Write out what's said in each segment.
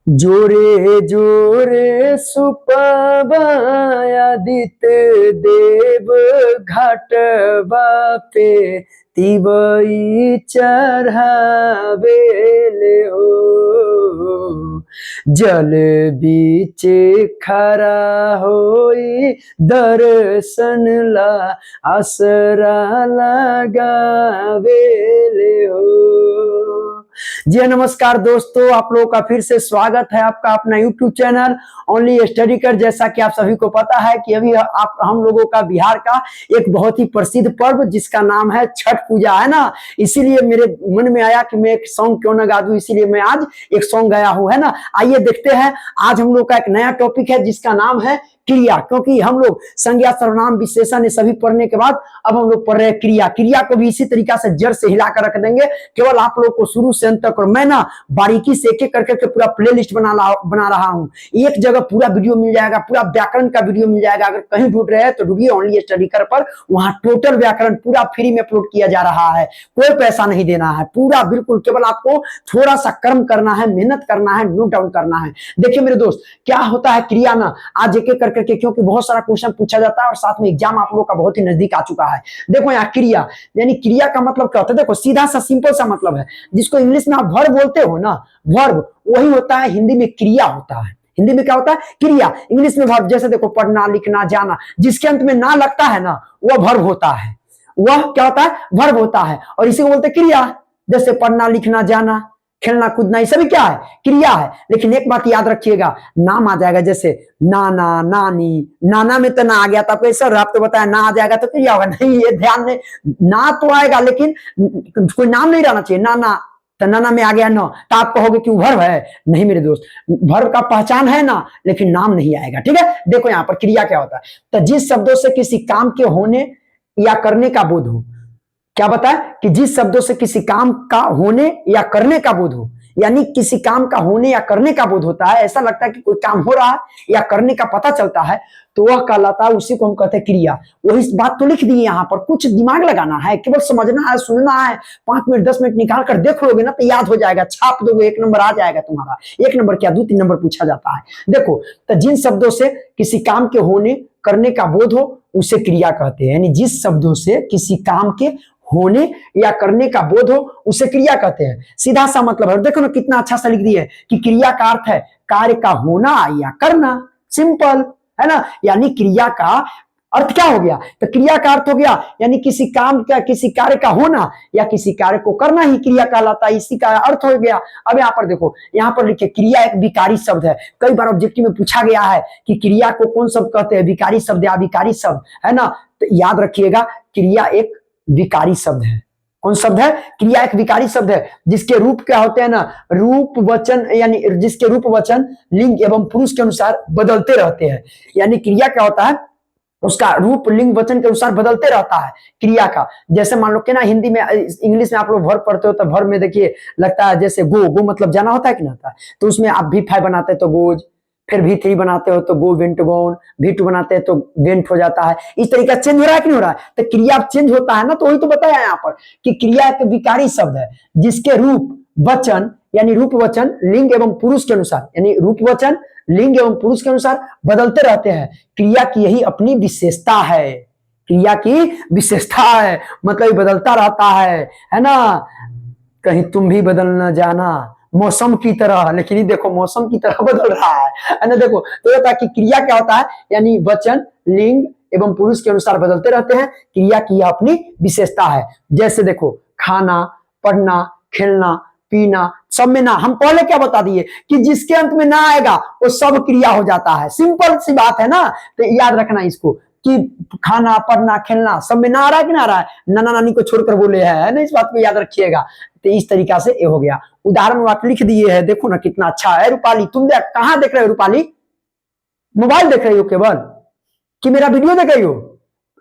जोरे जोरे सुपवादित्य देव घाटवा पे तिवई चढ़ावेले हो। जल बीचे खड़ा होई दर्शन ला आसरा लगावेले हो। जी नमस्कार दोस्तों, आप लोगों का फिर से स्वागत है आपका अपना YouTube चैनल ओनली स्टडी कर। जैसा कि आप सभी को पता है कि अभी हम लोगों का बिहार का एक बहुत ही प्रसिद्ध पर्व जिसका नाम है छठ पूजा है ना। इसीलिए मेरे मन में आया कि मैं एक सॉन्ग क्यों ना गा दूं, इसीलिए मैं आज एक सॉन्ग गाया हूं, है ना। आइए देखते हैं, आज हम लोग का एक नया टॉपिक है जिसका नाम है क्रिया। क्योंकि हम लोग संज्ञा सर्वनाम विशेषण ये सभी पढ़ने के बाद अब हम लोग पढ़ रहे हैं क्रिया। क्रिया को भी इसी तरीका से जड़ से हिलाकर रख देंगे, केवल आप लोग को शुरू से अंत तक। और मैं ना बारीकी से एक एक करके पूरा प्लेलिस्ट बना रहा हूं। एक जगह पूरा वीडियो मिल जाएगा, पूरा व्याकरण का वीडियो मिल जाएगा। अगर कहीं ढूंढ रहे हैं तो ढूंढिए ओनली स्टडी कर पर, वहां टोटल व्याकरण पूरा फ्री में अपलोड किया जा रहा है। कोई पैसा नहीं देना है, पूरा बिल्कुल, केवल आपको थोड़ा सा कर्म करना है, मेहनत करना है, नोट डाउन करना है। देखिए मेरे दोस्त, क्या होता है क्रिया ना, आज एक एक करके, क्योंकि बहुत सारा क्वेश्चन पूछा जाता है और साथ में एग्जाम आप लोगों का बहुत ही नजदीक आ चुका है। देखो यहाँ क्रिया, यानी क्रिया का मतलब क्या होता है। देखो सीधा सा सिंपल सा मतलब है, जिसको इंग्लिश में आप वर्ब बोलते हो ना, वर्ब वही होता है, हिंदी में क्रिया होता है। हिंदी में क्या होता है? क्रिया। इंग्लिश में वर्ब, जैसे देखो पढ़ना, लिखना, जाना, जिसके अंत में ना लगता है ना वह वर्ब होता है। वह क्या होता है? वर्ब होता है। और इसी को बोलते हैं क्रिया। जैसे पढ़ना, लिखना, जाना, खेलना, कूदना, ये सभी क्या है? क्रिया है। लेकिन एक बात याद रखिएगा, नाम आ जाएगा, जैसे नाना, नानी। नाना में तो ना आ गया था आपको, सर आप तो बताया ना आ जाएगा तो क्रिया होगा। नहीं, ये ध्यान नहीं, ना तो आएगा लेकिन कोई नाम नहीं रहना चाहिए। नाना तो नाना में आ गया ना, तो आप कहोगे कि वर्ब है। नहीं मेरे दोस्त, वर्ब का पहचान है ना, लेकिन नाम नहीं आएगा। ठीक है, देखो यहाँ पर क्रिया क्या होता है। तो जिस शब्दों से किसी काम के होने या करने का बोध हो, क्या बताया कि जिस शब्दों से किसी काम का होने या करने का बोध हो, यानी किसी काम का होने या करने का बोध होता है, ऐसा लगता है कि कोई काम हो रहा है या करने का पता चलता है, तो वह कहलाता है, उसी को हम कहते हैं क्रिया। वही बात तो लिख दी यहाँ पर, कुछ दिमाग लगाना है, केवल समझना है, सुनना है। 5 मिनट 10 मिनट निकाल कर देख लोगे ना तो याद हो जाएगा, छाप दोगे, 1 नंबर आ जाएगा तुम्हारा। 1 नंबर क्या, 2-3 नंबर पूछा जाता है। देखो, तो जिन शब्दों से किसी काम के होने करने का बोध हो उसे क्रिया कहते हैं। यानी जिस शब्दों से किसी काम के होने या करने का बोध हो उसे क्रिया कहते हैं। सीधा सा मतलब है। देखो ना कितना अच्छा सा लिख दिया है कि क्रिया का अर्थ है कार्य का होना या करना। सिंपल है ना। यानी क्रिया का अर्थ क्या हो गया? तो क्रिया का अर्थ हो गया यानी किसी काम का, किसी कार्य का होना या किसी कार्य को करना ही क्रिया कहलाता है। इसी का अर्थ हो गया। अब यहाँ पर देखो, यहाँ पर लिखे क्रिया एक विकारी शब्द है। कई बार ऑब्जेक्टिव में पूछा गया है कि क्रिया को कौन शब्द कहते हैं, विकारी शब्द या अविकारी शब्द, है ना। तो याद रखिएगा, क्रिया एक विकारी शब्द है। कौन शब्द है? क्रिया एक विकारी शब्द है, जिसके रूप क्या होते हैं ना, रूप वचन, यानी जिसके रूप वचन लिंग एवं पुरुष के अनुसार बदलते रहते हैं। यानी क्रिया क्या होता है, उसका रूप लिंग वचन के अनुसार बदलते रहता है क्रिया का। जैसे मान लो कि ना हिंदी में, इंग्लिश में आप लोग वर्ब पढ़ते हो तो वर्ब में देखिए लगता है जैसे गो, गो मतलब जाना होता है कि नहीं होता है। तो उसमें आप V5 बनाते हैं तो गोज, फिर V3 बनाते हो तो गो वेंट गोन, V2 बनाते हैं तो वेंट हो जाता है। इस तरीका चेंज हो रहा है कि नहीं हो रहा है? तो क्रिया चेंज होता है ना, तो वही तो बताया यहाँ पर कि क्रिया एक विकारी शब्द है, जिसके रूप वचन, यानी रूप वचन लिंग एवं पुरुष के अनुसार, यानी रूप वचन लिंग एवं पुरुष के अनुसार बदलते रहते हैं। क्रिया की यही अपनी विशेषता है। क्रिया की विशेषता है, मतलब बदलता रहता है ना। कहीं तुम भी बदल न जाना मौसम की तरह, लेकिन ये देखो मौसम की तरह बदल रहा है ना। देखो तो ये था कि क्रिया क्या होता है, यानी वचन लिंग एवं पुरुष के अनुसार बदलते रहते हैं। क्रिया की अपनी विशेषता है। जैसे देखो खाना, पढ़ना, खेलना, पीना, सब में ना, हम पहले क्या बता दिए कि जिसके अंत में ना आएगा वो सब क्रिया हो जाता है। सिंपल सी बात है ना। तो याद रखना इसको कि खाना, पढ़ना, खेलना सब में ना आ रहा है कि ना आ रहा है, नाना नानी को छोड़कर बोले है ना। इस बात को याद रखिएगा। तो इस तरीका से ये हो गया। उदाहरण वाक्य लिख दिए है, देखो ना कितना अच्छा है। रूपाली, तुम कहां देख रहे हो? रूपाली मोबाइल देख रही हो केवल, कि मेरा वीडियो देख रही हो?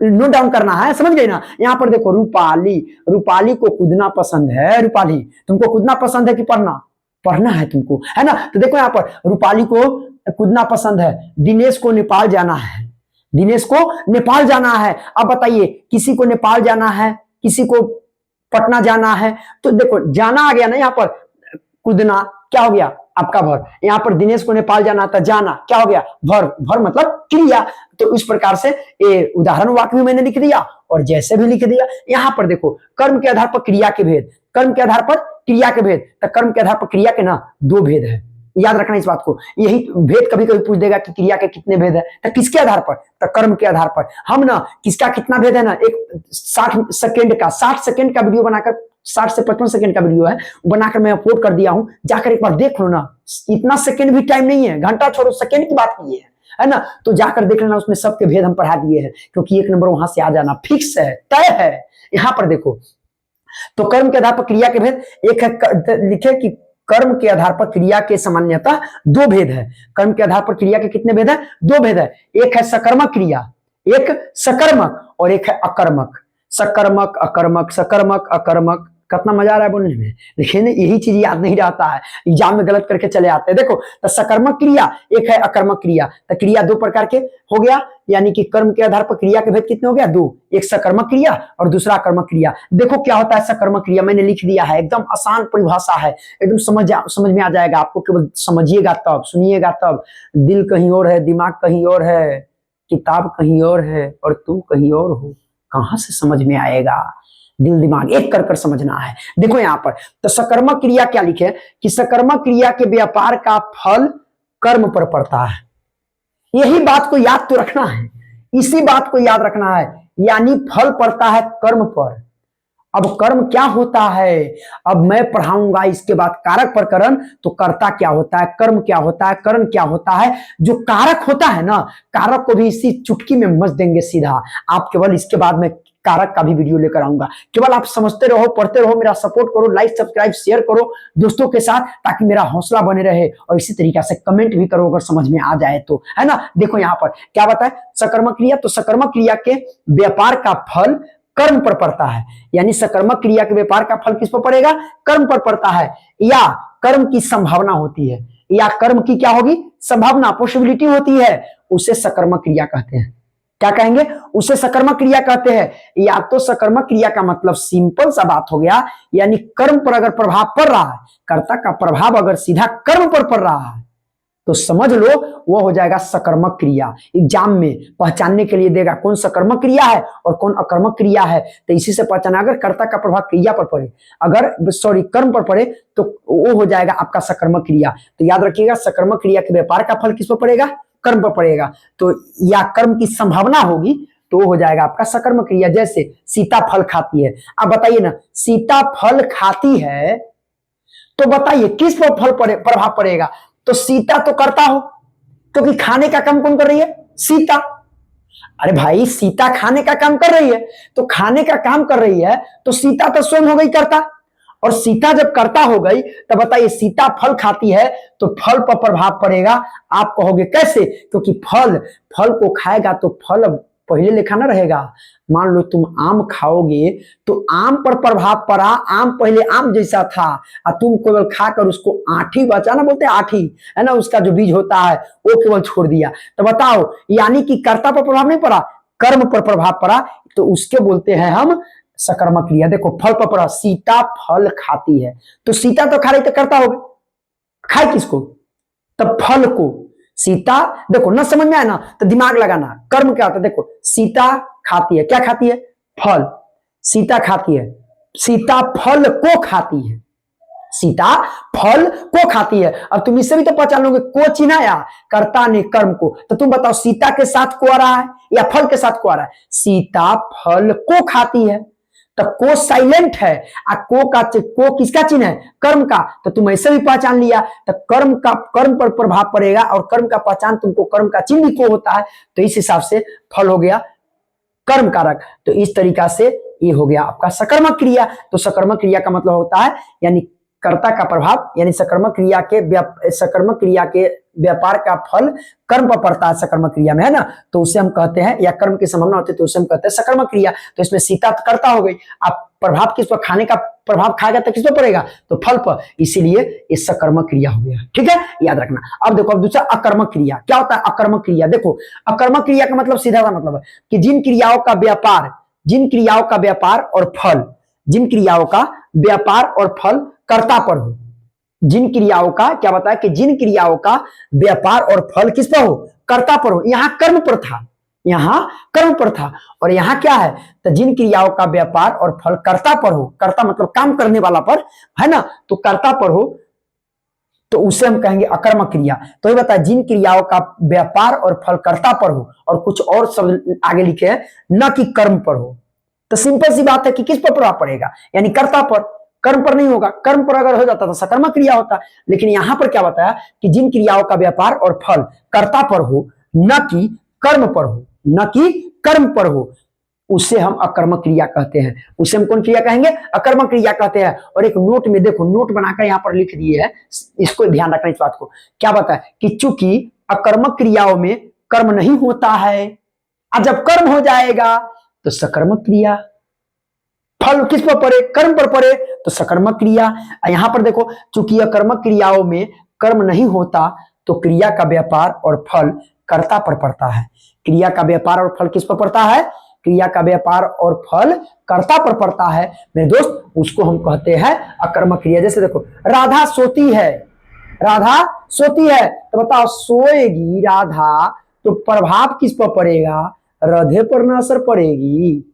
नोट डाउन करना है, समझ गई ना। यहाँ पर देखो रूपाली, रूपाली को कूदना पसंद है। रूपाली, तुमको कूदना पसंद है कि पढ़ना? पढ़ना है तुमको, है ना। तो देखो यहाँ पर रूपाली को कूदना पसंद है। दिनेश को नेपाल जाना है। दिनेश को नेपाल जाना है। अब बताइए, किसी को नेपाल जाना है, किसी को पटना जाना है, तो देखो जाना आ गया ना यहाँ पर, कूदना, क्या हो गया आपका भर। यहाँ पर दिनेश को नेपाल जाना था, जाना क्या हो गया भर, भर मतलब क्रिया। तो इस प्रकार से ये उदाहरण वाक्य भी मैंने लिख दिया और जैसे भी लिख दिया। यहाँ पर देखो कर्म के आधार पर क्रिया के भेद, कर्म के आधार पर क्रिया के भेद, तो कर्म के आधार पर क्रिया के ना दो भेद है, याद रखना इस बात को। यही भेद कभी कभी पूछ देगा कि क्रिया के कितने भेद है, तो किसके आधार पर, तो कर्म के आधार पर। हम ना किसका कितना भेद है ना, एक 60 सेकंड का वीडियो बनाकर, 60 से 55 सेकंड का वीडियो है, बनाकर मैं अपलोड कर दिया हूं, जाकर एक बार देख लो ना। इतना सेकंड भी टाइम नहीं है, घंटा छोड़ो सेकंड की बात की है ना। तो जाकर देख लेना, उसमें सबके भेद हम पढ़ा दिए हैं, क्योंकि एक नंबर वहां से आ जाना फिक्स है, तय है। यहां पर देखो, तो कर्म के आधार पर क्रिया के भेद, एक है लिखे कि कर्म के आधार पर क्रिया के सामान्यतः दो भेद है। कर्म के आधार पर क्रिया के कितने भेद है, दो भेद है। एक है सकर्मक क्रिया, एक सकर्मक, और एक है अकर्मक। सकर्मक अकर्मक, सकर्मक अकर्मक, कितना मजा आ रहा है बोलने में, लेकिन यही चीज याद नहीं रहता है, एग्जाम में गलत करके चले आते हैं। देखो, तो सकर्मक क्रिया एक है, अकर्मक क्रिया। तो क्रिया दो प्रकार के हो गया, यानी कि कर्म के आधार पर क्रिया के भेद कितने हो गया, दो, एक सकर्मक क्रिया और दूसरा अकर्मक क्रिया। देखो क्या होता है सकर्मक क्रिया, मैंने लिख दिया है, एकदम आसान परिभाषा है, एकदम समझ में आ जाएगा आपको, केवल समझिएगा तब, सुनिएगा तब। दिल कहीं और है, दिमाग कहीं और है, किताब कहीं और है और तुम कहीं और हो, कहां से समझ में आएगा। दिल दिमाग एक कर समझना है। देखो यहां पर, तो सकर्मक क्रिया क्या लिखे कि सकर्मक क्रिया के व्यापार का फल कर्म पर पड़ता है। यही बात को याद तो रखना है, इसी बात को याद रखना है, यानी फल पड़ता है कर्म पर। अब कर्म क्या होता है, अब मैं पढ़ाऊंगा इसके बाद कारक प्रकरण, तो कर्ता क्या होता है, कर्म क्या होता है, करण क्या होता है। जो कारक होता है ना, कारक को भी इसी चुटकी में मस देंगे सीधा। आप केवल इसके बाद में कारक का भी वीडियो लेकर आऊंगा, केवल आप समझते रहो, पढ़ते रहो, मेरा सपोर्ट करो, लाइक सब्सक्राइब शेयर करो दोस्तों के साथ, ताकि मेरा हौसला बने रहे। और इसी तरीके से कमेंट भी करो अगर समझ में आ जाए तो, है ना। देखो यहाँ पर क्या बताए, सकर्मक क्रिया, तो सकर्मक क्रिया के व्यापार का फल कर्म पर पड़ता है, यानी सकर्मक क्रिया के व्यापार का फल किस पर पड़ेगा, कर्म पर पड़ता है, या कर्म की संभावना होती है, या कर्म की क्या होगी, संभावना, पॉसिबिलिटी होती है, उसे सकर्मक क्रिया कहते हैं। क्या कहेंगे, उसे सकर्मक क्रिया कहते हैं। या तो सकर्मक क्रिया का मतलब सिंपल सा बात हो गया, यानी कर्म पर अगर प्रभाव पड़ रहा है, कर्ता का प्रभाव अगर सीधा कर्म पर पड़ रहा है, तो समझ लो वो हो जाएगा सकर्मक क्रिया। एग्जाम में पहचानने के लिए देगा कौन सकर्मक क्रिया है और कौन अकर्मक क्रिया है, तो इसी से पहचाना। अगर कर्ता का प्रभाव क्रिया पर पड़े, अगर सॉरी कर्म पर पड़े, तो वो हो जाएगा आपका सकर्मक क्रिया। तो याद रखिएगा, सकर्मक क्रिया के व्यापार का फल किस पर पड़ेगा, कर्म पर पड़ेगा। तो या कर्म की संभावना होगी, तो हो जाएगा आपका सकर्मक क्रिया। जैसे सीता फल खाती है, आप बताइए ना, सीता फल खाती है, तो बताइए किस पर फल प्रभाव पड़ेगा। तो सीता तो करता हो, क्योंकि खाने का काम कौन कर रही है, सीता। अरे भाई, सीता खाने का काम कर रही है, तो खाने का काम कर रही है, तो सीता तो स्वयं हो गई करता। और सीता जब करता हो गई, तो बताइए सीता फल खाती है, तो फल पर प्रभाव पड़ेगा। आप कहोगे कैसे, क्योंकि फल को खाएगा तो फल पहले लिखा ना रहेगा। मान लो तुम आम खाओगे, तो आम पर प्रभाव पड़ा, आम पहले आम जैसा था, और तुम केवल खाकर उसको आठी बचा, ना बोलते आठी, है ना, उसका जो बीज होता है वो केवल छोड़ दिया। तो बताओ, यानी कि कर्ता पर प्रभाव नहीं पड़ा, कर्म पर प्रभाव पड़ा, तो उसके बोलते हैं हम सकर्मक क्रिया। देखो, फल पर पड़ा, सीता फल खाती है, तो सीता तो खा रही, तो करता होगा, खाए किसको, तब फल को। सीता, देखो ना समझ में आया ना, तो दिमाग लगाना, कर्म क्या होता है। देखो, सीता खाती है, क्या खाती है, फल। सीता खाती है, सीता फल को खाती है, सीता फल को खाती है। अब तुम इससे भी तो पहचान लोगे, को चिन्हाया, कर्ता ने कर्म को। तो तुम बताओ, सीता के साथ को आ रहा है या फल के साथ को आ रहा है, सीता फल को खाती है, तो को साइलेंट है, को किसका चिन्ह है, कर्म का। तो तुम ऐसे भी पहचान लिया, तो कर्म पर प्रभाव पड़ेगा, और कर्म का पहचान तुमको, कर्म का चिन्ह भी को होता है, तो इस हिसाब से फल हो गया कर्म कारक। तो इस तरीका से ये हो गया आपका सकर्मक क्रिया। तो सकर्मक क्रिया का मतलब होता है, यानी कर्ता का प्रभाव, यानी सकर्मक क्रिया के व्यापार का फल कर्म पर पड़ता है सकर्मक क्रिया में, है ना। तो उसे हम कहते हैं, या कर्म की संभावना होती है, तो उसे हम कहते हैं सकर्मक क्रिया। तो इसमें सीता कर्ता हो गई, आप प्रभाव किस पर, खाने का प्रभाव खाएगा तो किस पर पड़ेगा, तो फल पर, इसीलिए ये सकर्मक क्रिया हो गया। ठीक है, याद रखना। अब देखो, अब दूसरा अकर्मक क्रिया क्या होता है। अकर्मक क्रिया, देखो, अकर्मक क्रिया का मतलब सीधा सा मतलब है कि जिन क्रियाओं का व्यापार और फल कर्ता पर हो, जिन क्रियाओं का क्या बताया कि जिन क्रियाओं का व्यापार और फल किस पर हो, कर्ता पर हो। यहां कर्म पर था, यहां कर्म पर था, और यहां क्या है, तो जिन क्रियाओं का व्यापार और फल कर्ता पर हो, कर्ता मतलब काम करने वाला पर है ना, तो कर्ता पर हो तो उसे हम कहेंगे अकर्मक क्रिया। तो ये बताया जिन क्रियाओं का व्यापार और फल कर्ता पर हो, और कुछ और शब्द आगे लिखे हैं, न कि कर्म पर हो। तो सिंपल सी बात है कि किस पर प्रभाव पड़ेगा, यानी कर्ता पर, कर्म पर नहीं होगा। कर्म पर अगर हो जाता तो सकर्मक क्रिया होता, लेकिन यहां पर क्या बताया कि जिन क्रियाओं का व्यापार और फल कर्ता पर हो, न कि कर्म पर हो, न कि कर्म पर हो, उसे हम अकर्मक क्रिया कहते हैं। उसे हम कौन क्रिया कहेंगे, अकर्मक क्रिया कहते हैं। और एक नोट में देखो, नोट बनाकर यहां पर लिख दिए है, इसको ध्यान रखना इस बात को। क्या बताया कि चूंकि अकर्मक क्रियाओं में कर्म नहीं होता है, और जब कर्म हो जाएगा तो सकर्मक क्रिया, फल किस पर पड़े, कर्म पर पड़े, तो सकर्मक क्रिया। यहां पर देखो, चूंकि अकर्मक क्रियाओं में कर्म नहीं होता तो क्रिया का व्यापार और फल कर्ता पर पड़ता है। क्रिया का व्यापार और फल किस पर पड़ता है, क्रिया का व्यापार और फल कर्ता पर पड़ता है मेरे दोस्त, उसको हम कहते हैं अकर्मक क्रिया। जैसे देखो, राधा सोती है, राधा सोती है, तो बताओ सोएगी राधा, तो प्रभाव किस पर पड़ेगा, राधे पर न असर पड़ेगी।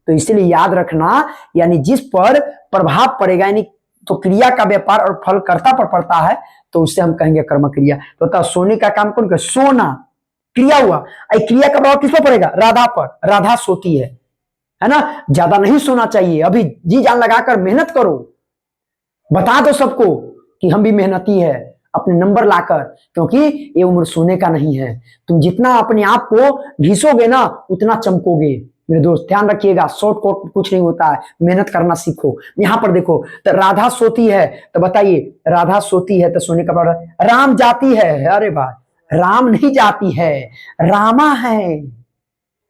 तो इसलिए याद रखना, यानी जिस पर प्रभाव पड़ेगा, यानी तो क्रिया का व्यापार और फल कर्ता पर पड़ता है, तो उससे हम कहेंगे कर्म क्रिया। तो बताओ सोने का काम कौन करे, सोना क्रिया हुआ, क्रिया का प्रभाव किस पर पड़ेगा, राधा पर, राधा सोती है ना। ज्यादा नहीं सोना चाहिए, अभी जी जान लगाकर मेहनत करो, बता दो सबको कि हम भी मेहनती है, अपने नंबर लाकर, क्योंकि ये उम्र सोने का नहीं है। तुम जितना अपने आप को घिसोगे ना, उतना चमकोगे मेरे दोस्त, ध्यान रखिएगा। शॉर्ट कोट कुछ नहीं होता है, मेहनत करना सीखो। यहां पर देखो, तो राधा सोती है, तो बताइए राधा सोती है तो सोने का प्रभाव, राम जाती है, अरे भाई राम नहीं जाती है, रामा है।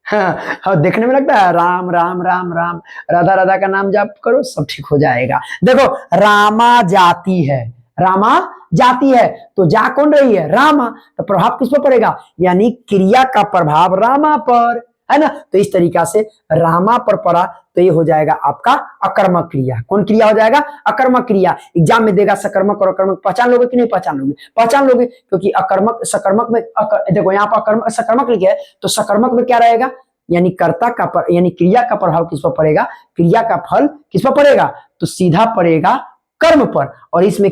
हाँ, देखने में लगता है राम राम राम राम, राधा राधा का नाम जाप करो सब ठीक हो जाएगा। देखो, रामा जाती है, रामा जाती है, तो जा कौन रही है, रामा, तो प्रभाव किस पर पड़ेगा, यानी क्रिया का प्रभाव रामा पर, है ना। तो इस तरीका से रामा पर पड़ा, तो ये हो जाएगा आपका अकर्मक क्रिया। कौन क्रिया हो जाएगा, अकर्मक क्रिया। एग्जाम में देगा सकर्मक और अकर्मक, पहचान लोगे कि नहीं पहचान लोगे, पहचान लोगे, क्योंकि अकर्मक सकर्मक में देखो यहाँ पर सकर्मक लिखे है, तो सकर्मक में क्या रहेगा, यानी कर्ता का यानी क्रिया का प्रभाव किस पर पड़ेगा, क्रिया का फल किस पर पड़ेगा, तो सीधा पड़ेगा कर्म पर, और इसमें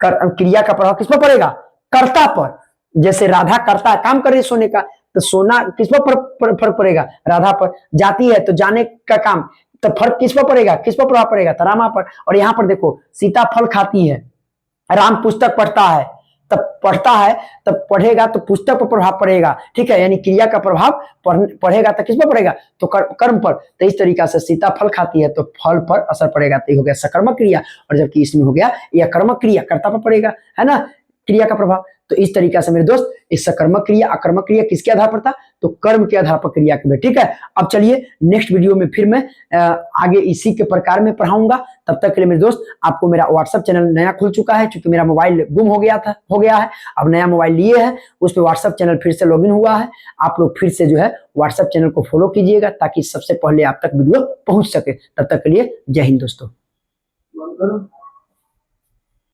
क्रिया का प्रभाव किस पर पड़ेगा, कर्ता पर। जैसे राधा करता काम कर रही सोने का, तो सोना किस पर फर्क पड़ेगा, राधा पर। जाती है तो जाने का काम, तो फर्क किस पर पड़ेगा, किस पर प्रभाव पड़ेगा, तो रामा पर। और यहाँ पर देखो, सीता फल खाती है, राम पुस्तक पढ़ता है, तब पढ़ता है, तब पढ़ेगा तो पुस्तक पर प्रभाव पड़ेगा, ठीक है, यानी क्रिया का प्रभाव पढ़ेगा तो किस पर पड़ेगा, तो कर्म पर। तो इस तरीका से सीता फल खाती है तो फल पर असर पड़ेगा, तो ये हो गया सकर्मक क्रिया। और जबकि इसमें हो गया यह कर्मक क्रिया, कर्ता पर पड़ेगा, है ना, क्रिया का प्रभाव। तो इस तरीका से मेरे दोस्त, इस सकर्मक क्रिया अकर्मक क्रिया किसके आधार पर था, तो कर्म के आधार पर क्रिया के, ठीक है। अब चलिए नेक्स्ट वीडियो में फिर मैं आगे इसी के प्रकार में पढ़ाऊंगा। तब तक के लिए मेरे दोस्त, आपको मेरा व्हाट्सएप चैनल नया खुल चुका है, क्योंकि मेरा मोबाइल गुम हो गया है, अब नया मोबाइल लिए है, उस पर व्हाट्सएप चैनल फिर से लॉगिन हुआ है। आप लोग फिर से जो है व्हाट्सएप चैनल को फॉलो कीजिएगा, ताकि सबसे पहले आप तक वीडियो पहुंच सके। तब तक के लिए जय हिंद दोस्तों।